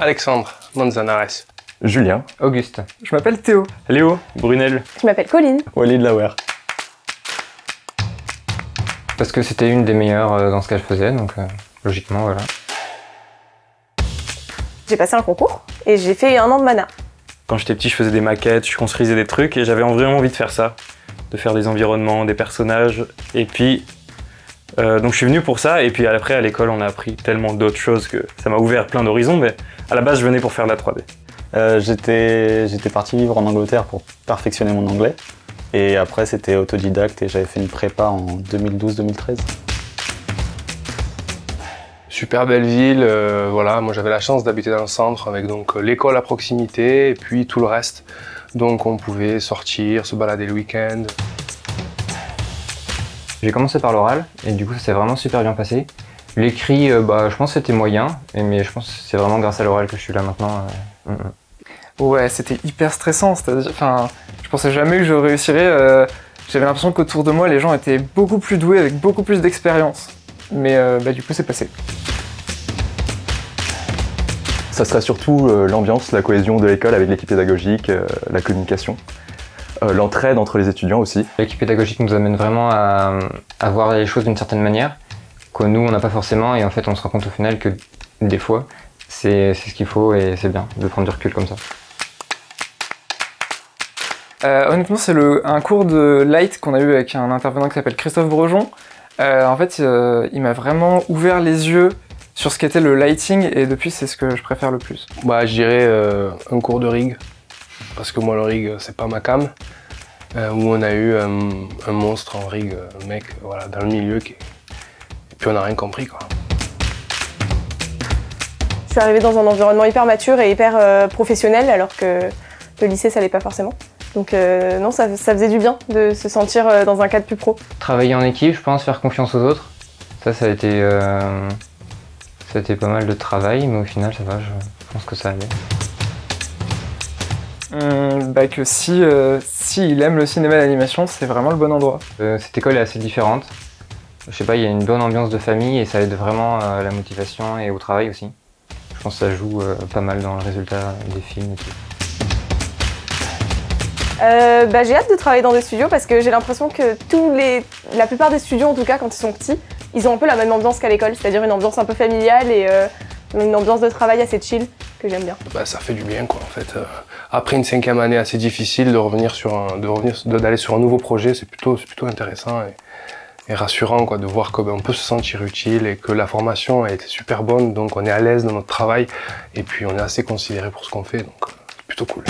Alexandre Manzanares. Julien. Auguste. Je m'appelle Théo. Léo. Brunel. Je m'appelle Colline. Walid Lawer. Parce que c'était une des meilleures dans ce qu'elle faisait, donc logiquement, voilà. J'ai passé un concours et j'ai fait 1 an de mana. Quand j'étais petit, je faisais des maquettes, je construisais des trucs et j'avais vraiment envie de faire ça. De faire des environnements, des personnages. Et puis, donc je suis venu pour ça. Et puis après, à l'école, on a appris tellement d'autres choses que ça m'a ouvert plein d'horizons. Mais à la base, je venais pour faire de la 3D. J'étais parti vivre en Angleterre pour perfectionner mon anglais. Et après, c'était autodidacte et j'avais fait une prépa en 2012-2013. Super belle ville, voilà, moi j'avais la chance d'habiter dans le centre avec donc l'école à proximité et puis tout le reste. Donc on pouvait sortir, se balader le week-end. J'ai commencé par l'oral et du coup ça s'est vraiment super bien passé. L'écrit, je pense que c'était moyen, mais je pense que c'est vraiment grâce à l'oral que je suis là maintenant. Ouais, c'était hyper stressant, c'est-à-dire, je pensais jamais que je réussirais. J'avais l'impression qu'autour de moi, les gens étaient beaucoup plus doués, avec beaucoup plus d'expérience. Mais du coup, c'est passé. Ça serait surtout l'ambiance, la cohésion de l'école avec l'équipe pédagogique, la communication, l'entraide entre les étudiants aussi. L'équipe pédagogique nous amène vraiment à voir les choses d'une certaine manière, que nous on n'a pas forcément, et en fait on se rend compte au final que des fois c'est ce qu'il faut et c'est bien de prendre du recul comme ça. Honnêtement, c'est un cours de light qu'on a eu avec un intervenant qui s'appelle Christophe Brejon. En fait, il m'a vraiment ouvert les yeux sur ce qu'était le lighting et depuis, c'est ce que je préfère le plus. Bah, je dirais un cours de rig, parce que moi le rig c'est pas ma cam, où on a eu un monstre en rig, un mec voilà, dans le milieu, et puis on n'a rien compris quoi. Je suis arrivée dans un environnement hyper mature et hyper professionnel alors que le lycée ça l'est pas forcément. Donc non, ça faisait du bien de se sentir dans un cadre plus pro. Travailler en équipe, je pense, faire confiance aux autres, ça a été pas mal de travail, mais au final ça va, je pense que ça allait. Que si il aime le cinéma et l'animation, c'est vraiment le bon endroit. Cette école est assez différente. Je sais pas, il y a une bonne ambiance de famille et ça aide vraiment à la motivation et au travail aussi. Je pense que ça joue pas mal dans le résultat des films et tout. J'ai hâte de travailler dans des studios parce que j'ai l'impression que la plupart des studios, en tout cas quand ils sont petits, ils ont un peu la même ambiance qu'à l'école, c'est-à-dire une ambiance un peu familiale et une ambiance de travail assez chill que j'aime bien. Bah, ça fait du bien quoi en fait. Après une 5e année assez difficile, d'aller sur un nouveau projet, c'est plutôt intéressant et rassurant quoi, de voir qu'on peut se sentir utile et que la formation a été super bonne, donc on est à l'aise dans notre travail et puis on est assez considéré pour ce qu'on fait, donc c'est plutôt cool.